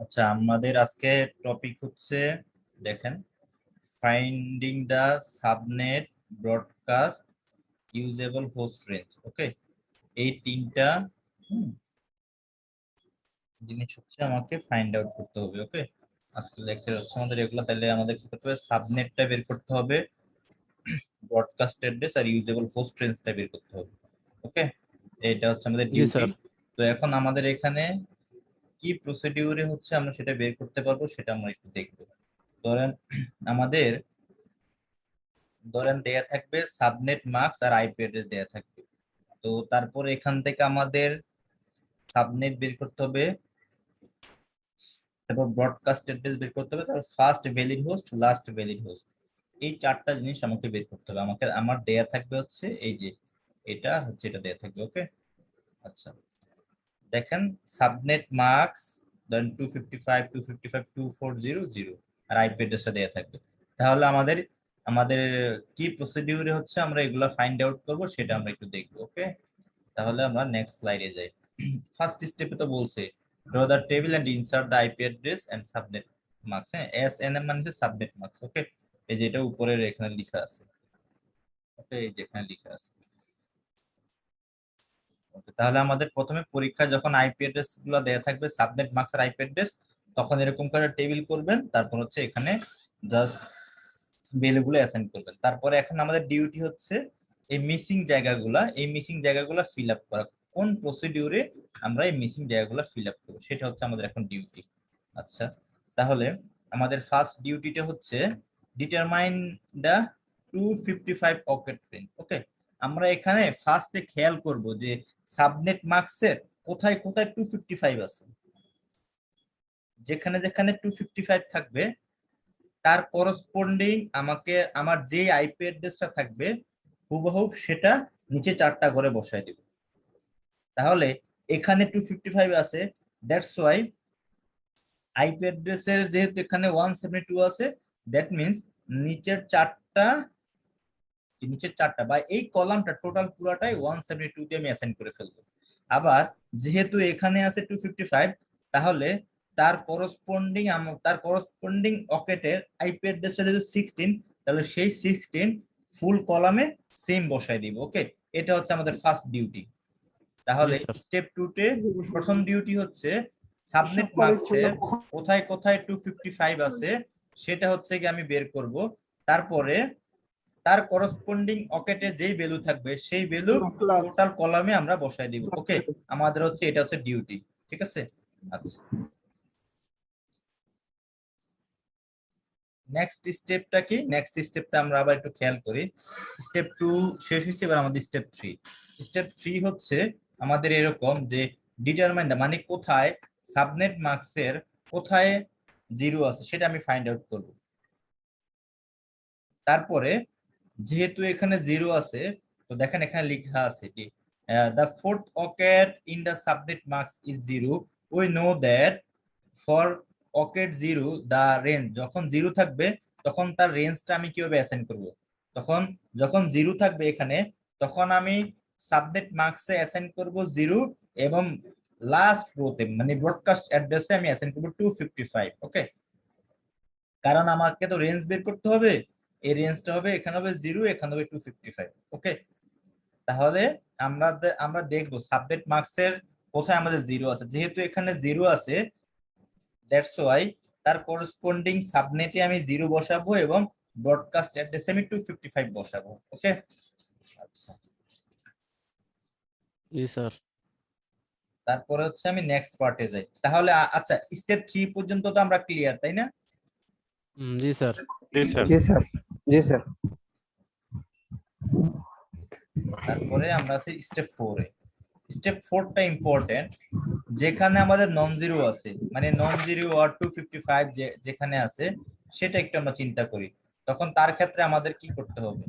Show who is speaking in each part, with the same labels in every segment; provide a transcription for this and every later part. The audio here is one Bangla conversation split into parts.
Speaker 1: আচ্ছা, আমাদের আজকে টপিক হচ্ছে, দেখেন, finding the subnet broadcast usable host range. Okay, এই তিনটা জিনিস হচ্ছে আমাকে ফাইন্ড আউট করতে হবে। ওকে, আজকে লেকচার হচ্ছে আমাদের এগুলো। তাহলে আমাদের কি করতে হবে? সাবনেটটা বের করতে হবে, ব্রডকাস্ট অ্যাড্রেস আর ইউজেবল হোস্ট রেঞ্জটা বের করতে হবে। ওকে, এটা হচ্ছে আমাদের
Speaker 2: জি
Speaker 1: ডিউটি।
Speaker 2: স্যার।
Speaker 1: তো এখন আমাদের এখানে কি প্রসিডিউরে হচ্ছে আমরা সেটা বের করতে পারবো, সেটা আমরা একটু দেখবো। ধরেন আমাদের দেয়া থাকবে সাবনেট মার্কস আর আইপি অ্যাড্রেস দেয়া থাকবে। তো তারপর এখান থেকে আমাদের সাবনেট বের করতে হবে, তারপর ব্রডকাস্ট অ্যাড্রেস বের করতে হবে, তারপর first valid host, last valid host. এই চারটা জিনিস আমাকে বের করতে হবে। আমাকে আমার দেয়া থাকবে হচ্ছে এই যে এটা হচ্ছে, এটা দেয়া থাকবে। ওকে, আচ্ছা, দেখেন, সাবনেট মার্কস ধরেন 255 255 2400 আর আইপি অ্যাড্রেসটা দেয়া থাকবে। তাহলে আমাদের আমাদের কি প্রসিডিউরে হচ্ছে আমরা এগুলা ফাইন্ড আউট করব, সেটা আমরা একটু দেখবো। ওকে, তাহলে আমরা নেক্সট স্লাইডে যাই। ফার্স্ট স্টেপে তো বলছে draw the table and insert the IP address and subnet marks. হ্যাঁ, এস এন এম মানে সাবনেট মার্কস। ওকে, এই যে এটা উপরের এখানে লেখা আছে। ওকে, এই যে এখানে লেখা আছে। Okay, তাহলে আমাদের প্রথমে পরীক্ষা যখন আইপি অ্যাড্রেস গুলো দেয়া থাকবে, সাবনেট মার্কস আর আইপি অ্যাড্রেস, তখন এরকম করে টেবিল করবেন, তারপর হচ্ছে এখানে জাস্ট ভ্যালুগুলো অ্যাসাইন করবেন। তারপরে এখন আমাদের ডিউটি হচ্ছে এই মিসিং জায়গাগুলা ফিল আপ করা। কোন প্রসিডিউরে আমরা এই মিসিং জায়গাগুলো ফিল আপ করবো, সেটা হচ্ছে আমাদের এখন ডিউটি। আচ্ছা, তাহলে আমাদের ফার্স্ট ডিউটিটা হচ্ছে ডিটারমাইন দা 255 অকেট রেঞ্জ। ওকে, আমরা এখানে ফার্স্টে খেয়াল করব যে সাবনেট মার্কসের কোথায় কোথায় 255 আছে। যেখানে যেখানে 255 থাকবে তার করসপন্ডিং আমাকে আমার যে আইপি অ্যাড্রেসটা থাকবে হুবহু সেটা নিচে চারটা করে বসায় দিব। তাহলে এখানে 255 আছে, দ্যাটস ওয়াই আইপি অ্যাড্রেসের যেহেতু এখানে 172 আছে, দ্যাট মিন্স নিচের চারটা বা এই কলামটা টোটাল পুরাটাই 172 দিয়ে আমি অ্যাসাইন করে ফেলবো। আবার যেহেতু এখানে আছে 255, তাহলে তার করসপন্ডিং অকেটের আইপি অ্যাড্রেসটা যেহেতু 16, তাহলে সেই 16 ফুল কলামে সেম বসাই দিব। ওকে, এটা হচ্ছে আমাদের ফার্স্ট ডিউটি।
Speaker 2: জি
Speaker 1: তাহলে
Speaker 2: স্যার।
Speaker 1: স্টেপ 2 তে প্রথম ডিউটি হচ্ছে সাবনেট মার্কসের কোথায় কোথায় 255 আছে সেটা হচ্ছে কি আমি বের করব। তারপরে তার করসপন্ডিং অকেটে যেই ভ্যালু থাকবে সেই ভ্যালু টোটাল কলামে আমরা বসাই দিব। ওকে, আমাদের হচ্ছে এটা হচ্ছে ডিউটি। ঠিক আছে, আচ্ছা, নেক্সট স্টেপটা কি? নেক্সট স্টেপটা আমরা আবার একটু খেয়াল করি। স্টেপ 2 শেষ হয়েছে, এবার আমাদের স্টেপ 3। স্টেপ 3 হচ্ছে আমাদের এরকম যে ডিটারমাইন দা, মানে কোথায় সাবনেট মার্কসের কোথায় জিরো আছে সেটা আমি ফাইন্ড আউট করব। তারপরে যেহেতু এখানে জিরো আছে, তো দেখেন এখানে লেখা আছে কি the fourth octet in the subnet marks is 0, we know that for octet 0 the range, যখন জিরো থাকবে তখন তার রেঞ্জটা আমি কিভাবে অ্যাসাইন করব। তখন যখন জিরো থাকবে এখানে, তখন আমি সাবনেট মার্কসে অ্যাসাইন করব 0, এবং লাস্ট রোতে মানে ব্রডকাস্ট অ্যাড্রেসে আমি অ্যাসাইন করব 255। ওকে, কারণ আমাকে তো রেঞ্জ বের করতে হবে। এই রেঞ্জটা হবে, এখানে হবে 0, এখানে হবে 255। ওকে, তাহলে আমরা আমরা দেখবো সাবজেক্ট মার্কসের কোথায় আমাদের জিরো আছে। যেহেতু এখানে জিরো আছে, দ্যাটস ওয়াই তার করসপন্ডিং সাবনেটে আমি 0 বসাবো এবং ব্রডকাস্ট অ্যাড্রেসে আমি 255 বসাবো। ওকে, আচ্ছা,
Speaker 2: জি স্যার।
Speaker 1: তারপরে হচ্ছে আমি নেক্সট পার্টে যাই। তাহলে আচ্ছা, স্টেপ 3 পর্যন্ত তো আমরা ক্লিয়ার, তাই না?
Speaker 2: জি স্যার।
Speaker 3: জি স্যার।
Speaker 4: জি স্যার। জি স্যার।
Speaker 1: তারপরে আমরা আছি স্টেপ 4 এ। স্টেপ 4টা ইম্পর্টেন্ট। যেখানে আমাদের নন জিরো আছে, মানে নন জিরো আর 255 যেখানে আছে, সেটা একটু আমরা চিন্তা করি। তখন তার ক্ষেত্রে আমাদের কি করতে হবে?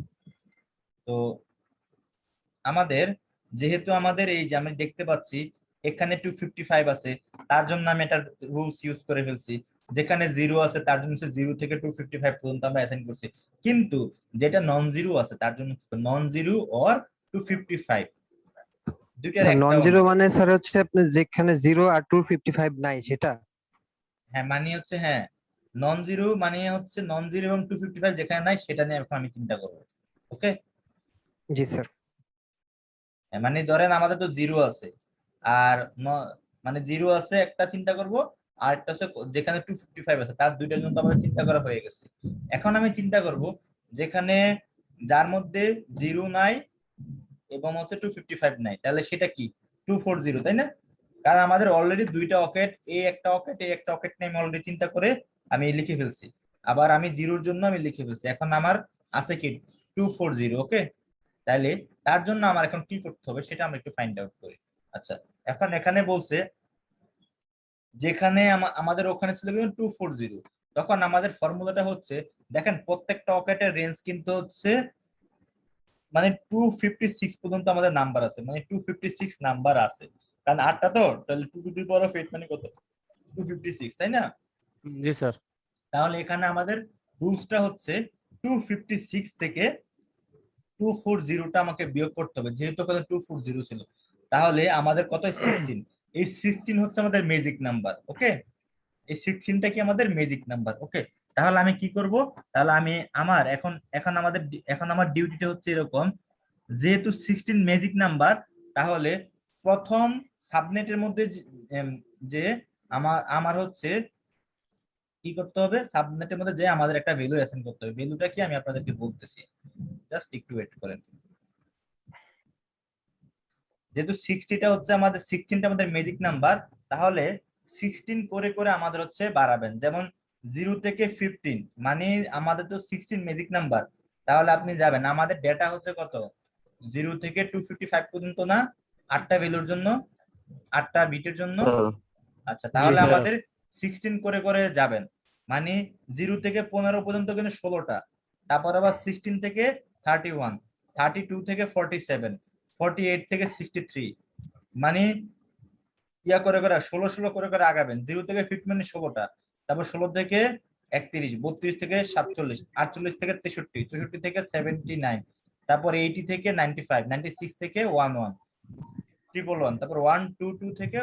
Speaker 1: তো আমাদের যেহেতু আমাদের এই যে আমি দেখতে পাচ্ছি এখানে 255 আছে, তার জন্য আমি একটা রুলস ইউজ করে ফেলছি। যেখানে জিরো আছে তার জন্য 0 থেকে 255 পর্যন্ত আমরা অ্যাসাইন করছি। কিন্তু যেটা নন জিরো আছে তার জন্য নন জিরো অর 255 দুইটার
Speaker 4: স্যার নন
Speaker 1: একটা
Speaker 4: জিরো
Speaker 1: হবে।
Speaker 4: মানে স্যার হচ্ছে আপনি যেখানে 0 আর 255 নাই সেটা।
Speaker 1: হ্যাঁ মানে হচ্ছে হ্যাঁ নন জিরো মানে হচ্ছে নন জিরো এবং 255 যেখানে নাই সেটা নিয়ে এখন আমি চিন্তা করবো। ওকে,
Speaker 3: জি স্যার।
Speaker 1: মানে ধরেন আমাদের তো জিরো আছে আর মানে জিরো আছে একটা চিন্তা করব, আর একটা হচ্ছে যেখানে 255 আছে তার দুইটা জন্য তো আমাদের চিন্তা করা হয়ে গেছে। এখন আমি চিন্তা করব যেখানে যার মধ্যে জিরো নাই এবং হচ্ছে 255 নাই, তাহলে সেটা কি 240, তাই না? কারণ আমাদের অলরেডি দুইটা অকেট, এ একটা অকেট, এ একটা অকেট নিয়ে আমি অলরেডি চিন্তা করে আমি লিখে ফেলছি, আবার আমি জিরোর জন্য আমি লিখে ফেলছি। এখন আমার আছে কি 240। ওকে, তাহলে তার জন্য আমার এখন কি করতে হবে সেটা আমরা একটু ফাইন্ড আউট করি। আচ্ছা, এখন এখানে বলছে যেখানে আমাদের ওখানে ছিল কিন্তু 240, তখন আমাদের ফর্মুলাটা হচ্ছে দেখেন প্রত্যেকটা অকেটের রেঞ্জ কিন্তু হচ্ছে মানে 256 পর্যন্ত আমাদের নাম্বার আছে, মানে 256 নাম্বার আছে, কারণ 8টা তো, তাহলে 2 টু দি পাওয়ার অফ 8 মানে কত 256, তাই না?
Speaker 2: জি স্যার।
Speaker 1: তাহলে এখানে আমাদের রুলসটা হচ্ছে 256 থেকে 240টা আমাকে বিয়োগ করতে হবে, যেহেতু ওখানে 240 ছিল। তাহলে আমাদের কত 16, এই 16 হচ্ছে আমাদের ম্যাজিক নাম্বার। ওকে, এই 16টা কি আমাদের ম্যাজিক নাম্বার। ওকে, তাহলে আমি কি করব, তাহলে আমি আমার এখন আমার ডিউটিটা হচ্ছে এরকম, যেহেতু 16 ম্যাজিক নাম্বার, তাহলে প্রথম সাবনেটের মধ্যে যে আমার আমার হচ্ছে কি করতে হবে, সাবনেটের মধ্যে যে আমাদের একটা ভ্যালু অ্যাসাইন করতে হবে। ভ্যালুটা কি আমি আপনাদেরকে বলতেছি, জাস্ট একটু ওয়েট করেন। যেহেতু 60টা হচ্ছে আমাদের 16টা আমাদের ম্যাজিক নাম্বার, তাহলে 16 করে করে আমাদের হচ্ছে বাড়াবেন। যেমন 0 থেকে 15 মানে আমাদের তো 16 ম্যাজিক নাম্বার, তাহলে আপনি যাবেন, আমাদের ডেটা হচ্ছে কত 0 থেকে 255 পর্যন্ত না, 8টা ভ্যালুর জন্য, 8টা বিটের জন্য। আচ্ছা, তাহলে
Speaker 2: স্যার।
Speaker 1: আমাদের 16 করে করে যাবেন, মানে 0 থেকে 15 পর্যন্ত কিন্তু 16টা, তারপর আবার 16 থেকে 31, 32 থেকে 47, 48 থেকে 63, মানে ইয়া করে করে 16 16 করে করে আগাবেন। 0 থেকে 50 মানে 16টা, তারপর 16 থেকে 31, 32 থেকে 47, 48 থেকে 63, 64 থেকে 79, তারপর 80 থেকে 95, 96 থেকে 11, 111, তারপর 122 থেকে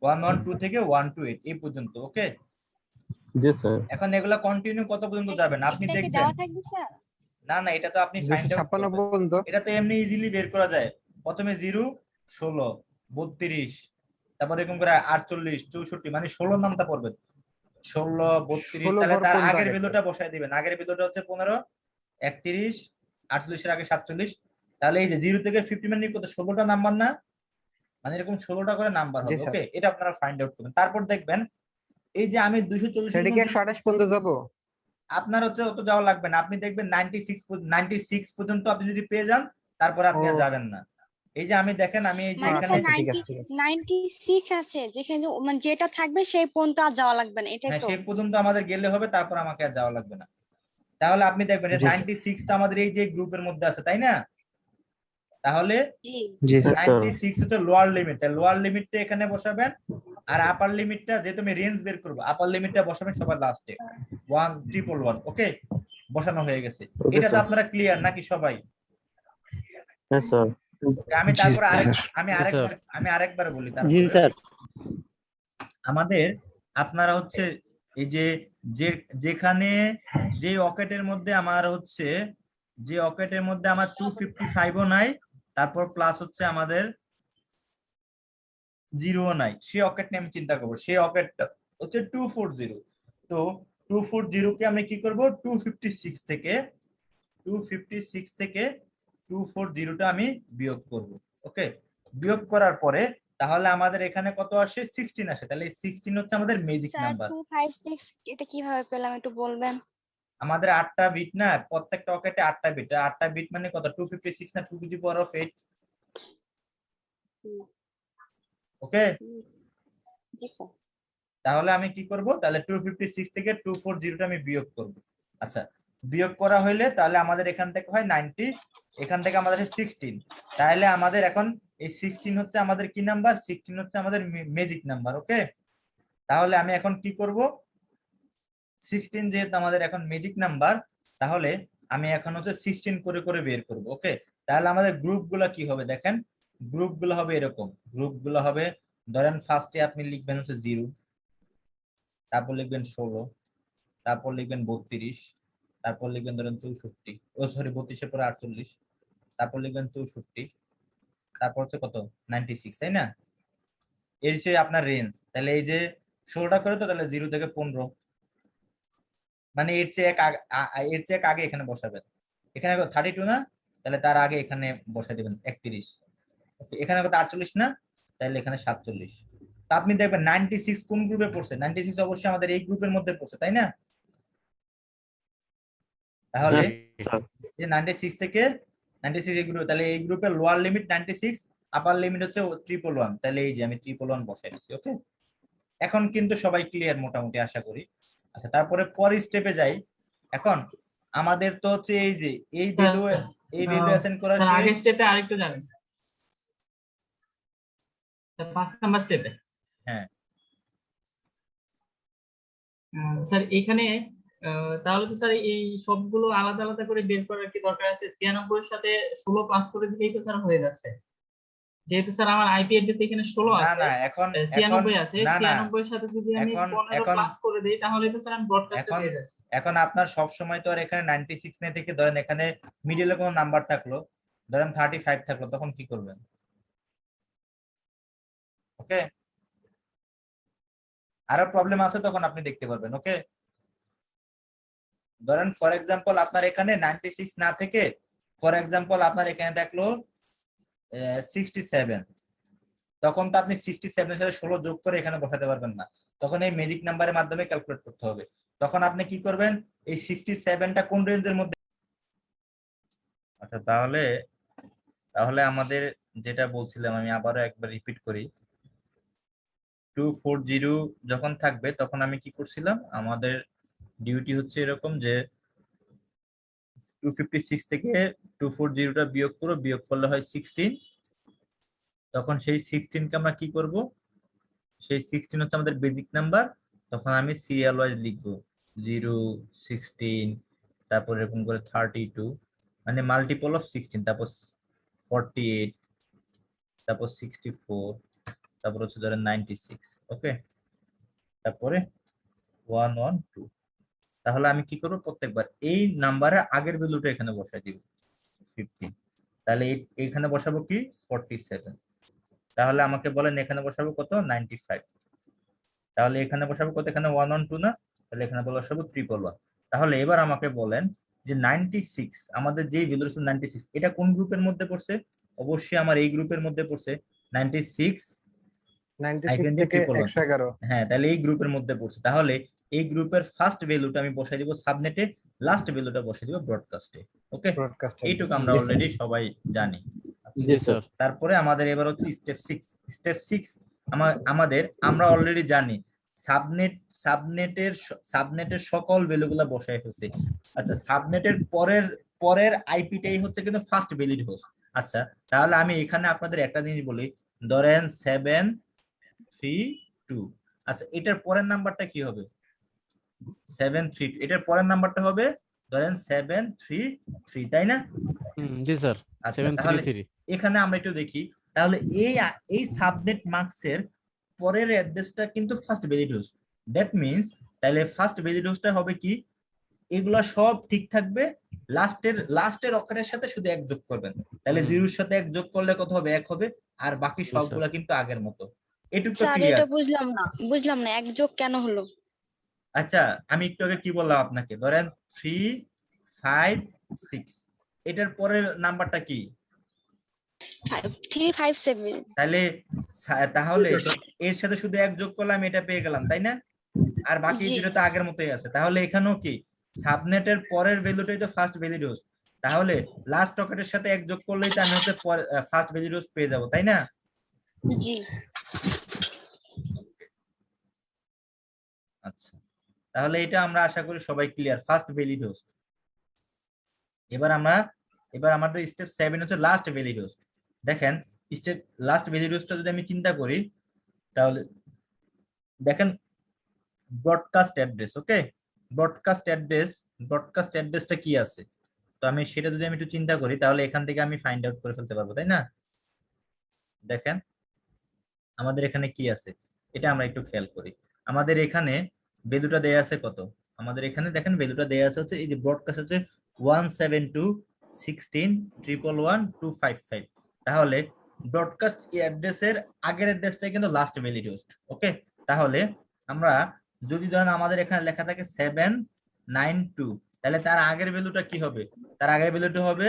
Speaker 1: 112 থেকে 128 এই পর্যন্ত। ওকে,
Speaker 4: জি স্যার।
Speaker 1: এখন এগুলা কন্টিনিউ কত পর্যন্ত যাবেন আপনি
Speaker 5: এটা কি
Speaker 1: দেখবেন।
Speaker 5: দেওয়া থাকবে স্যার?
Speaker 1: না না, এটা তো আপনি ফাইন্ড আউট
Speaker 3: 256
Speaker 1: করবেন,
Speaker 3: পর্যন্ত।
Speaker 1: এটা তো এমনি ইজিলি বের করা যায়। প্রথমে 0, 16, 32, তারপর এরকম করে 48, 64, মানে 16 নামটা পড়বেন, 16, 32,
Speaker 3: 16
Speaker 1: তাহলে
Speaker 3: ঘর
Speaker 1: তার
Speaker 3: পর্যন্ত
Speaker 1: আগের
Speaker 3: আগে
Speaker 1: ভ্যালুটা বসায় দিবেন। আগের ভ্যালুটা হচ্ছে 15, 31, 48 এর আগে 47, তাহলে এই যে 0 থেকে 50 মানে কত 16টা নাম্বার না, মানে এরকম 16টা করে নাম্বার
Speaker 3: জি
Speaker 1: হবে।
Speaker 3: স্যার।
Speaker 1: ওকে, এটা আপনারা ফাইন্ড আউট করবেন। তারপর দেখবেন এই যে আমি 240
Speaker 3: সেটা কি 128 পর্যন্ত যাবো?
Speaker 1: আপনার হচ্ছে অত যাওয়া লাগবে না, আপনি দেখবেন 96 পর্যন্ত আপনি যদি পেয়ে যান, তারপর আপনি আর
Speaker 3: ও।
Speaker 1: যাবেন না। এই যে আমি দেখেন আমি এই যে
Speaker 5: মানে
Speaker 1: এখানে,
Speaker 3: আচ্ছা, ঠিক আছে, ঠিক আছে।
Speaker 5: 96 আছে, যেখানে মানে যেটা থাকবে সেই পর্যন্ত আর যাওয়া লাগবে না, এটাই
Speaker 1: হ্যাঁ
Speaker 5: তো?
Speaker 1: সেই পর্যন্ত আমাদের গেলে হবে, তারপর আমাকে আর যাওয়া লাগবে না। তাহলে আপনি দেখবেন
Speaker 3: জি স্যার।
Speaker 1: 96টা আমাদের এই যে গ্রুপের মধ্যে আছে, তাই না? তাহলে
Speaker 5: জি।
Speaker 3: জি স্যার।
Speaker 1: 96 হচ্ছে লোয়ার লিমিট, লোয়ার লিমিটটা এখানে বসাবেন, আর আপার লিমিটটা যেহেতু আমি রেঞ্জ বের করবো, আপার লিমিটটা বসাবেন সবার লাস্টে 1111। ওকে, বসানো হয়ে গেছে।
Speaker 4: ওকে
Speaker 1: এটা তো
Speaker 4: স্যার।
Speaker 1: আপনারা ক্লিয়ার নাকি সবাই?
Speaker 4: হ্যাঁ স্যার।
Speaker 1: আমি
Speaker 3: জি
Speaker 1: তারপর
Speaker 3: স্যার।
Speaker 1: আমি আরেকবার বলি।
Speaker 2: জি
Speaker 1: তারপরে
Speaker 2: স্যার।
Speaker 1: আমাদের আপনারা হচ্ছে এই যে যেখানে যে অকেটের মধ্যে আমার হচ্ছে, যে অকেটের মধ্যে আমার 255ও নাই, তারপর প্লাস হচ্ছে আমাদের 0ও নাই, সেই অকেট নিয়ে আমি চিন্তা করবো। সেই অকেটটা হচ্ছে 240। তো 240 কে আমি কি করব, 256 থেকে 240টা আমি বিয়োগ করব। ওকে, বিয়োগ করার পরে তাহলে আমাদের এখানে কত আসে 16 আসে, তাহলে এই 16 হচ্ছে আমাদের ম্যাজিক
Speaker 5: স্যার
Speaker 1: নাম্বার।
Speaker 5: 256 এটা কিভাবে পেলাম একটু বলবেন?
Speaker 1: আমাদের 8টা বিট না, প্রত্যেকটা অকেটে 8টা বিট, 8টা বিট মানে কত 256 না 2 to the power of 8। Okay,
Speaker 5: G sir.
Speaker 1: তাহলে আমি কি করব, তাহলে 256 থেকে 240টা আমি বিয়োগ করব। আচ্ছা, বিয়োগ করা হইলে তাহলে আমাদের এখান থেকে হয় 90, এখান থেকে আমাদের 16, তাহলে আমাদের এখন এই 16 হচ্ছে আমাদের কি নাম্বার, 16 হচ্ছে আমাদের ম্যাজিক নাম্বার। ওকে, তাহলে আমি এখন কি করব, 16 যেহেতু আমাদের এখন ম্যাজিক নাম্বার, তাহলে আমি এখন হচ্ছে 16 করে করে বের করব। ওকে, তাহলে আমাদের গ্রুপগুলো কি হবে দেখেন, গ্রুপগুলো হবে এরকম, গ্রুপগুলো হবে ধরেন ফার্স্টে আপনি লিখবেন হচ্ছে 0, তারপর লিখবেন 16, তারপর লিখবেন 32, তারপর লিখবেন ধরেন 64, ও সরি 32 এর পরে 48, তারপর লিখবেন 64, তারপর হচ্ছে কত 96, তাই না? এই হচ্ছে আপনার রেঞ্জ। তাহলে এই যে 16টা করে, তো তাহলে 0 থেকে 15, মানে এর চেয়ে এর চেয়ে আগে এখানে বসাবেন। এখানে 32 না, তাহলে তার আগে এখানে বসাই দিবেন 31। এখানে কত 48 না, তাহলে এখানে 47। তা আপনি দেখবেন 96 কোন গ্রুপে পড়ছে? 96 অবশ্যই আমাদের এই গ্রুপের মধ্যে পড়ছে, তাই না? তাহলে
Speaker 4: Yes, sir.
Speaker 1: যে 96 থেকে 96 এই গ্রুপ, তাহলে এই গ্রুপের লোয়ার লিমিট 96, আপার লিমিট হচ্ছে 111, তাহলে এই যে আমি 111 বসাই দিচ্ছি। ওকে, এখন কিন্তু সবাই ক্লিয়ার মোটামুটি আশা করি। আচ্ছা, তারপরে পরের স্টেপে যাই। এখন আমাদের তো হচ্ছে এই যে এই ভ্যালু অ্যাসাইন করা
Speaker 6: স্যার
Speaker 1: শেষ।
Speaker 6: আগের স্টেপে আরেকটু যাবেন স্যার, 5 নাম্বার স্টেপে।
Speaker 1: হ্যাঁ,
Speaker 6: স্যার এখানে তাহলে তো স্যার এই সবগুলো আলাদা আলাদা করে বের করার কি দরকার আছে? 96 এর সাথে 16 প্লাস করে দিলেই তো স্যার হয়ে যাচ্ছে, যেহেতু স্যার আমার আইপি অ্যাড্রেস এখানে 16
Speaker 1: না
Speaker 6: আছে,
Speaker 1: না, এখন
Speaker 6: 96 আছে,
Speaker 1: না না,
Speaker 6: 96 এর সাথে যদি আমি
Speaker 1: এখন
Speaker 6: 15
Speaker 1: এখন
Speaker 6: প্লাস করে দেই তাহলে তো স্যার আমি ব্রডকাস্টে
Speaker 1: এখন
Speaker 6: পেয়ে যাচ্ছি।
Speaker 1: এখন আপনার সব সময় তো আর এখানে 96 নেই থেকে, ধরেন এখানে মিডলে কোনো নাম্বার থাকলো, ধরেন 35 থাকলো, তখন কি করবেন? ওকে, আরো প্রবলেম আছে তখন আপনি দেখতে পারবেন। ওকে, ধরেন ফর এক্সাম্পল আপনার এখানে 96 না থেকে, ফর এক্সাম্পল আপনার এখানে থাকলো 67, তখন তো আপনি 67 এর সাথে 16 যোগ করে এখানে বসাতে পারবেন না, তখন এই ম্যাজিক নাম্বারের মাধ্যমে ক্যালকুলেট করতে হবে। তখন আপনি কি করবেন? এই 67টা কোন রেঞ্জের মধ্যে? আচ্ছা, তাহলে তাহলে আমাদের যেটা বলছিলাম আমি আবারও একবার রিপিট করি। 240 যখন থাকবে তখন আমি কি করছিলাম, আমাদের ডিউটি হচ্ছে এরকম যে 256 থেকে 240টা বিয়োগ করো, বিয়োগ করলে হয় 16। তখন সেই 16 কে আমরা কি করব? সেই 16 হচ্ছে আমাদের বেসিক নাম্বার, তখন আমি সিরিয়াল ওয়াইজ লিখবো 0, 16, তারপর এরকম করে 32, মানে মাল্টিপল অফ 16, তারপর 48, তারপর 64, তারপর হচ্ছে ধরেন 96। ওকে, তারপরে 112। তাহলে আমি কি করবো? প্রত্যেকবার এই নাম্বারের আগের ভ্যালুটা এখানে বসাই দিব 15, তাহলে এইখানে বসাবো কি 47, তাহলে আমাকে বলেন এখানে বসাবো কত? 95, তাহলে এখানে বসাবো কত? এখানে 112 না, তাহলে এখানে বসাবো 111। তাহলে এবার আমাকে বলেন যে 96, আমাদের যেই ভ্যালু ছিল 96, এটা কোন গ্রুপের মধ্যে পড়ছে? অবশ্যই আমার এই গ্রুপের মধ্যে পড়ছে 96
Speaker 3: 96 থেকে 111।
Speaker 1: হ্যাঁ, তাহলে এই গ্রুপের মধ্যে পড়ছে। তাহলে এই গ্রুপের ফার্স্ট ভ্যালুটা আমি বসাই দিব সাবনেটে, লাস্ট ভ্যালুটা বসাই দিব ব্রডকাস্টে। ওকে,
Speaker 3: ব্রডকাস্ট
Speaker 1: এইটুকু আমরা
Speaker 4: Yes, sir.
Speaker 1: অলরেডি সবাই জানি।
Speaker 2: জি স্যার।
Speaker 1: তারপরে আমাদের এবার হচ্ছে স্টেপ 6। স্টেপ 6 আমাদের আমরা অলরেডি জানি সাবনেটের সকল ভ্যালুগুলো বসাই ফেলছি। আচ্ছা, সাবনেটের পরের আইপিটাই হচ্ছে কিন্তু ফার্স্ট ভ্যালিড হোস্ট। আচ্ছা, তাহলে আমি এখানে আপনাদের একটা জিনিস বলি, ধরেন 732। আচ্ছা, এটার পরের নাম্বারটা কি হবে? 732। এটার পরের নাম্বারটা হবে ধরেন 733, তাই না?
Speaker 2: জি স্যার।
Speaker 1: আচ্ছা, তাহলে
Speaker 2: 733।
Speaker 1: এখানে আমরা একটু দেখি, তাহলে এই সাবনেট মার্কসের পরের অ্যাড্রেসটা কিন্তু first valid host. That means তাহলে ফার্স্ট ভ্যালিড হোস্টটা হবে কি? এগুলা সব ঠিক থাকবে, লাস্টের অক্ষরের সাথে শুধু এক যোগ করবেন, তাহলে 0 এর সাথে এক যোগ করলে কত হবে? 1 হবে, আর বাকি
Speaker 2: স্যার।
Speaker 1: সবগুলা কিন্তু আগের মতো। এটুকু তো
Speaker 5: স্যার
Speaker 1: ক্লিয়ার।
Speaker 5: এটা বুঝলাম না এক যোগ কেন হলো?
Speaker 1: আচ্ছা, আমি একটু আগে কি বললাম আপনাকে, ধরেন 356, এটার পরের নাম্বারটা কি?
Speaker 5: 357।
Speaker 1: তাহলে এর সাথে শুধু এক যোগ করলাম, এটা পেয়ে গেলাম, তাই না? আর বাকি
Speaker 5: জি।
Speaker 1: দুটো তো আগের মতোই আছে। তাহলে এখানেও কি সাবনেটের পরের ভ্যালুটাই তো ফার্স্ট ভ্যালিড হোস্ট, তাহলে লাস্ট টকেটের সাথে এক যোগ করলেই তো আমি হচ্ছে ফার্স্ট ভ্যালিড হোস্ট পেয়ে যাব, তাই না?
Speaker 5: জি।
Speaker 1: আচ্ছা, তাহলে এটা আমরা আশা করি সবাই ক্লিয়ার, ফার্স্ট ভ্যালিড হোস্ট। এবার আমাদের স্টেপ 7 হচ্ছে লাস্ট ভ্যালিড হোস্ট। দেখেন স্টেপ লাস্ট ভ্যালিড হোস্টটা যদি আমি চিন্তা করি, তাহলে দেখেন ব্রডকাস্ট অ্যাড্রেস। ওকে, ব্রডকাস্ট অ্যাড্রেসটা কি আছে? তো আমি সেটা যদি আমি একটু চিন্তা করি, তাহলে এখান থেকে আমি ফাইন্ড আউট করে ফেলতে পারবো, তাই না? দেখেন আমাদের এখানে কি আছে, এটা আমরা একটু খেয়াল করি। আমাদের এখানে ভ্যালুটা দেয়া আছে কত? আমাদের এখানে দেখেন ভ্যালুটা দেয়া আছে হচ্ছে এই যে ব্রডকাস্ট হচ্ছে 172.16.111.255। তাহলে ব্রডকাস্ট অ্যাড্রেসের আগের অ্যাড্রেসটাই কিন্তু লাস্ট ভ্যালিড হোস্ট। ওকে, তাহলে আমরা যদি ধরেন আমাদের এখানে লেখা থাকে 792, তাহলে তার আগের ভ্যালুটা কি হবে? তার আগের ভ্যালুটা হবে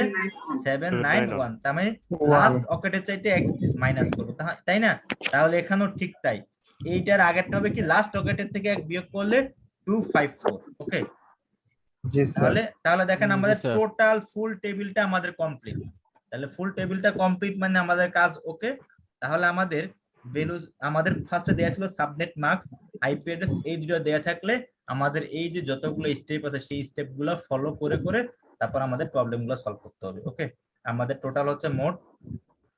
Speaker 1: 791। তার মানে লাস্ট অকেটের চাইতে এক মাইনাস করবো, তাই না? তাহলে এখানেও ঠিক তাই, এইটার আগেরটা হবে কি লাস্ট অকেটের থেকে এক বিয়োগ করলে 254। ওকে,
Speaker 3: জি স্যার।
Speaker 1: তাহলে দেখেন
Speaker 2: জি,
Speaker 1: আমাদের
Speaker 2: স্যার।
Speaker 1: টোটাল ফুল টেবিলটা আমাদের কমপ্লিট। তাহলে ফুল টেবিলটা কমপ্লিট মানে আমাদের কাজ ওকে। তাহলে আমাদের ভ্যালু, আমাদের ফার্স্টে দেয়া ছিল সাবনেট মার্কস, আইপি অ্যাড্রেস, এই দুটো দেয়া থাকলে আমাদের এই যে যতগুলো স্টেপ আছে সেই স্টেপগুলো ফলো করে করে তারপর আমাদের প্রবলেমগুলো সলভ করতে হবে। ওকে, আমাদের টোটাল হচ্ছে মোট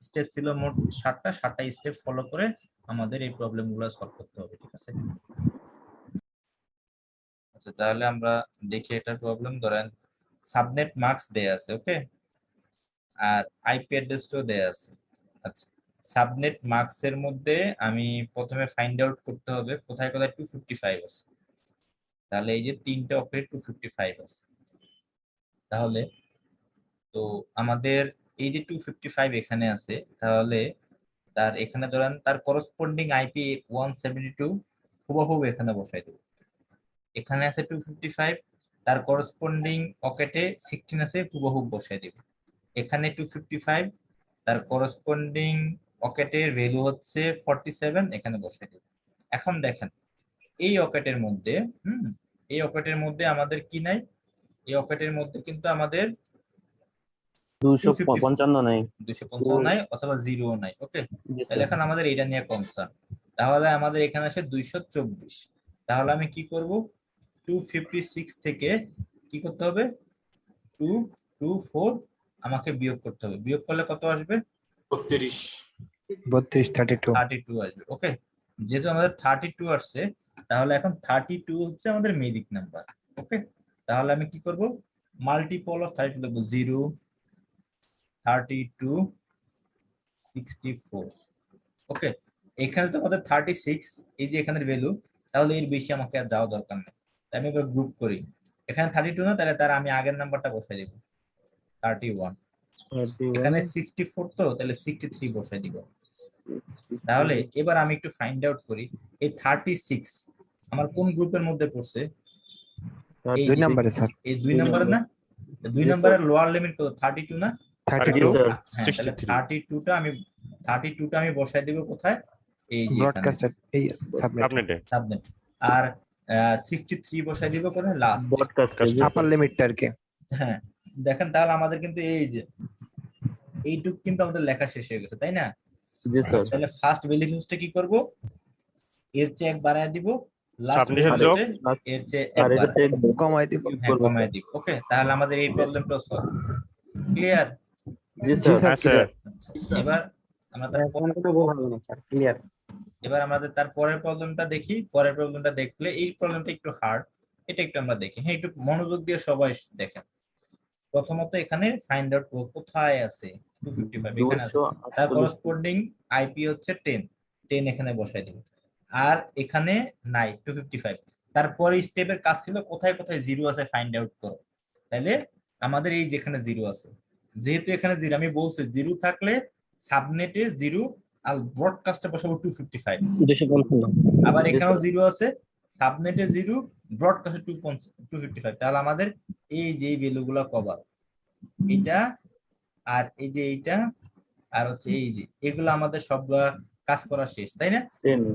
Speaker 1: স্টেপ ছিল মোট 7টা স্টেপ ফলো করে আমাদের এই প্রবলেমগুলো সলভ করতে হবে। ঠিক আছে, আচ্ছা তাহলে আমরা দেখি এটার প্রবলেম। ধরেন সাবনেট মার্কস দেয়া আছে, ওকে, আর আইপি অ্যাড্রেসটাও দেয়া আছে। আচ্ছা, সাবনেট মার্কস এর মধ্যে আমি প্রথমে ফাইন্ড আউট করতে হবে কোথায় কোথায় 255 আছে। তাহলে এই যে তিনটে অকেট 255 আছে, তাহলে তো আমাদের এই যে 255 এখানে আছে, তাহলে তার এখানে ধরেন তার করসপন্ডিং আইপি 172 হুবহু এখানে বসাই দেব। এখানে আছে 255, তার করসপন্ডিং অকেটে 16 আছে, হুবহু বসাই দেব। এখানে 255, তার করসপন্ডিং অকেটের ভ্যালু হচ্ছে 47, এখানে বসাই দেব। এখন দেখেন এই অকেটের মধ্যে এই অকেটের মধ্যে আমাদের কি নাই? এই অকেটের মধ্যে কিন্তু আমাদের
Speaker 4: 255 নাই।
Speaker 1: 255 নাই অথবা 0 নাই। ওকে,
Speaker 4: জি
Speaker 1: তাহলে
Speaker 4: স্যার।
Speaker 1: এখন আমাদের এটা নিয়ে কনসার্ন। তাহলে আমাদের এখানে আসে 224। তাহলে আমি কি করব? 256 থেকে কি করতে হবে? 224 আমাকে বিয়োগ করতে হবে। বিয়োগ করলে কত আসবে?
Speaker 3: 32
Speaker 1: আসবে। ওকে, যেহেতু আমাদের 32 আসছে, তাহলে এখন 32 হচ্ছে আমাদের ম্যাজিক নাম্বার। ওকে, তাহলে আমি কি করব? মাল্টিপল অফ 32 লিখব, 0 32 64। ওকে, এখানে তো আমাদের 36, এই যে এখানের ভ্যালু, তাহলে এর বেশি আমাকে আর যাওয়া দরকার নেই। আমি এবার গ্রুপ করি, এখানে 32 না, তাহলে তার আমি আগের নাম্বারটা বসাই দেব 31। এখানে 64 তো, তাহলে 63 বসাই দিব। তাহলে এবার আমি একটু ফাইন্ড আউট করি এই 36 আমার কোন গ্রুপের মধ্যে পড়ছে? এই
Speaker 3: 2 নম্বরে স্যার।
Speaker 1: এই 2 নম্বরে না? 2 নম্বরের লোয়ার লিমিট কত? 32 না?
Speaker 3: 32
Speaker 4: স্যার।
Speaker 1: হ্যাঁ, তাহলে 32টা আমি বসাই দিব কোথায়? এই যে এখানে
Speaker 3: ব্রডকাস্ট এই সাবনেট
Speaker 1: সাবনেট। আর 63 বসাই দিব কোথায়? লাস্ট।
Speaker 4: ব্রডকাস্ট
Speaker 3: আপার লিমিটটা আর কি।
Speaker 1: হ্যাঁ, দেখেন তাহলে আমাদের কিন্তু এই যে এইটুক কিন্তু আমাদের লেখা শেষ হয়ে গেছে, তাই না?
Speaker 4: জি স্যার।
Speaker 1: তাহলে ফার্স্ট ভ্যালিড হোস্টে কি করব? এর চেয়ে এক বাড়ায় দিব, লাস্ট
Speaker 7: সাবনেটের যোগ
Speaker 1: এর চেয়ে
Speaker 4: আর
Speaker 1: এক
Speaker 4: এটাতে
Speaker 3: কমাই দিব।
Speaker 1: কমায় দিব। ওকে, তাহলে আমাদের এই প্রবলেমটাও সলভ। ক্লিয়ার?
Speaker 4: জি
Speaker 3: জি
Speaker 4: স্যার।
Speaker 3: স্যার।
Speaker 7: হ্যাঁ স্যার।
Speaker 1: এবার আমরা
Speaker 3: ক্লিয়ার।
Speaker 1: এবার আমাদের তার পরের প্রবলেমটা দেখি। পরের প্রবলেমটা দেখলে এই প্রবলেমটা একটু হার্ড, এটা একটু আমরা দেখি। হ্যাঁ, একটু মনোযোগ দিয়ে সবাই দেখেন। প্রথমত এখানে ফাইন্ড আউট কোথায় আছে 255, এখানে আছে। তার করসপন্ডিং আইপি হচ্ছে 10 এখানে বসাই দিন। আর এখানে নাই 255। তারপরে স্টেপের কাজ ছিল কোথায় কোথায় 0 আছে ফাইন্ড আউট করো। তাহলে আমাদের এই যেখানে 0 আছে, যেহেতু এখানে 0 আমি বলছি 0 থাকলে সাবনেটে 0 আর ব্রডকাস্টে বসাবো 255। আবার এখানেও 0 আছে, সাবনেটে 0, ব্রডকাস্টে 255। তাহলে আমাদের এই যে ভ্যালুগুলো কভার, এটা আর এই যে এইটা আর হচ্ছে এই যে এগুলো আমাদের সবগুলা কাজ করা শেষ, তাই না?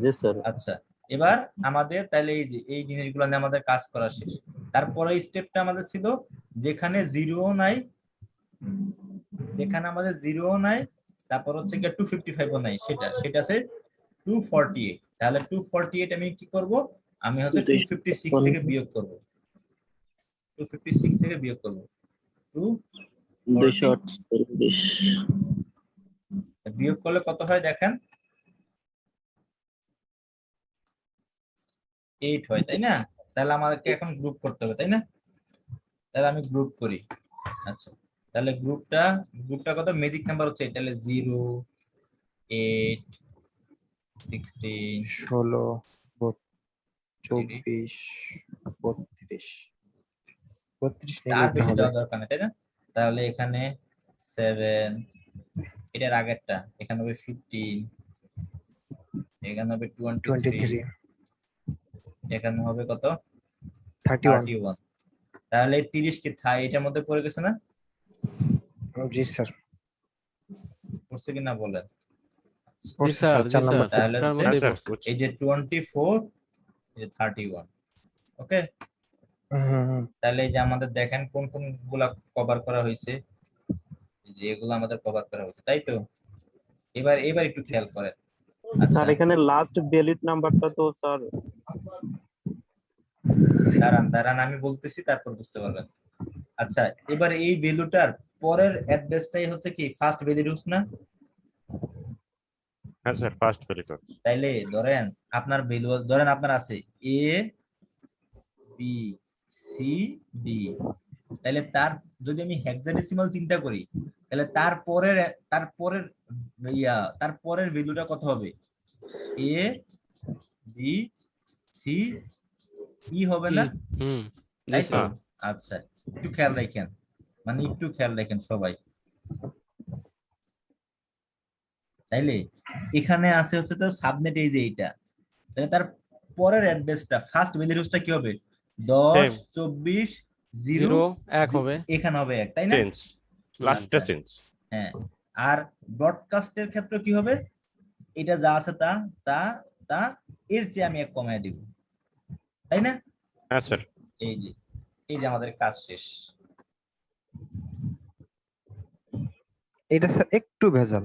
Speaker 4: জি স্যার।
Speaker 1: আচ্ছা, এবার আমাদের তাহলে এই যে এই জিনিসগুলো নিয়ে আমাদের কাজ করা শেষ। তারপরে স্টেপটা আমাদের ছিল যেখানে 0 নাই, যেখানে আমাদের 0 নাই, তারপর হচ্ছে কি 255 নাই, সেটা আছে 248। তাহলে 248 আমি কি করব? আমি হচ্ছে 256 থেকে বিয়োগ করব। 256 থেকে বিয়োগ করব 248 বিয়োগ করলে কত হয় দেখেন? 8 হয়, তাই না? তাহলে আমাদেরকে এখন গ্রুপ করতে হবে, তাই না? তাহলে আমি গ্রুপ করি। আচ্ছা, তাহলে গ্রুপটা কত? ম্যাজিক নাম্বার হচ্ছে তাহলে 0 8 16
Speaker 3: 16 24 32 32
Speaker 1: তার
Speaker 3: নিতে
Speaker 1: বেশি
Speaker 3: হবে।
Speaker 1: যাওয়া দরকার নেই, তাই না? তাহলে এখানে 7, এটার আগেরটা এখানে হবে 15, এখানে হবে 23,
Speaker 3: 23
Speaker 1: এখানে হবে কত?
Speaker 3: 31
Speaker 1: 31। তাহলে 30 কি এটার মধ্যে পড়ে গেছে না?
Speaker 3: জি স্যার
Speaker 1: পড়ছে কিনা বলেন।
Speaker 2: জি
Speaker 3: পড়ছে
Speaker 2: স্যার
Speaker 3: স্যার
Speaker 2: জি
Speaker 3: 4
Speaker 2: স্যার
Speaker 3: নাম্বার
Speaker 1: তাহলে
Speaker 2: এটার
Speaker 1: হচ্ছে
Speaker 2: মধ্যেই
Speaker 7: স্যার
Speaker 2: পড়ছে।
Speaker 1: এই যে 24, এই যে 31। ওকে, তাহলে এই যে আমাদের দেখেন কোন কোন গুলা কভার করা হয়েছে, যে এগুলো আমাদের কভার করা হয়েছে, তাই তো? এবার একটু খেয়াল করেন। আচ্ছা
Speaker 4: স্যার এখানে লাস্ট ভ্যালিড নাম্বারটা তো স্যার
Speaker 1: দাঁড়ান আমি বলতেছি, তারপর বুঝতে পারবেন। আচ্ছা, এবার এই ভ্যালুটার পরের অ্যাড্রেসটাই হচ্ছে কি ফার্স্ট ভ্যালিড না?
Speaker 7: হ্যাঁ স্যার ফার্স্ট ভ্যালিড।
Speaker 1: তাইলে ধরেন আপনার ভ্যালু, ধরেন আপনার আছে এ বি সি ডি, তাহলে তার যদি আমি হেক্সাডেসিমাল চিন্তা করি, তাহলে তারপরের ভ্যালুটা কত হবে? এ বি সি ই হবে না?
Speaker 2: হুম জি
Speaker 1: তাই তো?
Speaker 2: স্যার
Speaker 1: আচ্ছা, একটু খেয়াল রাখেন, মানে একটু খেয়াল রাখেন সবাই। তাইলে এখানে আছে হচ্ছে তো সাবনেট, এই যে এইটা, তাহলে তার পরের অ্যাড্রেসটা ফার্স্ট ভ্যালিউসটা কি হবে? 10
Speaker 7: Same.
Speaker 1: 24 0
Speaker 2: জিরো এক হবে
Speaker 1: এখানে হবে 1, তাই না?
Speaker 7: চেঞ্জ, লাস্টটা
Speaker 1: আচ্ছা।
Speaker 7: চেঞ্জ।
Speaker 1: হ্যাঁ, আর ব্রডকাস্টের ক্ষেত্রে কি হবে? এটা যা আছে তা তা তা এর চেয়ে আমি 1 কমায় দিব, তাই না?
Speaker 7: হ্যাঁ স্যার।
Speaker 1: এই যে আমাদের কাজ শেষ।
Speaker 3: এটা স্যার একটু ভেজাল।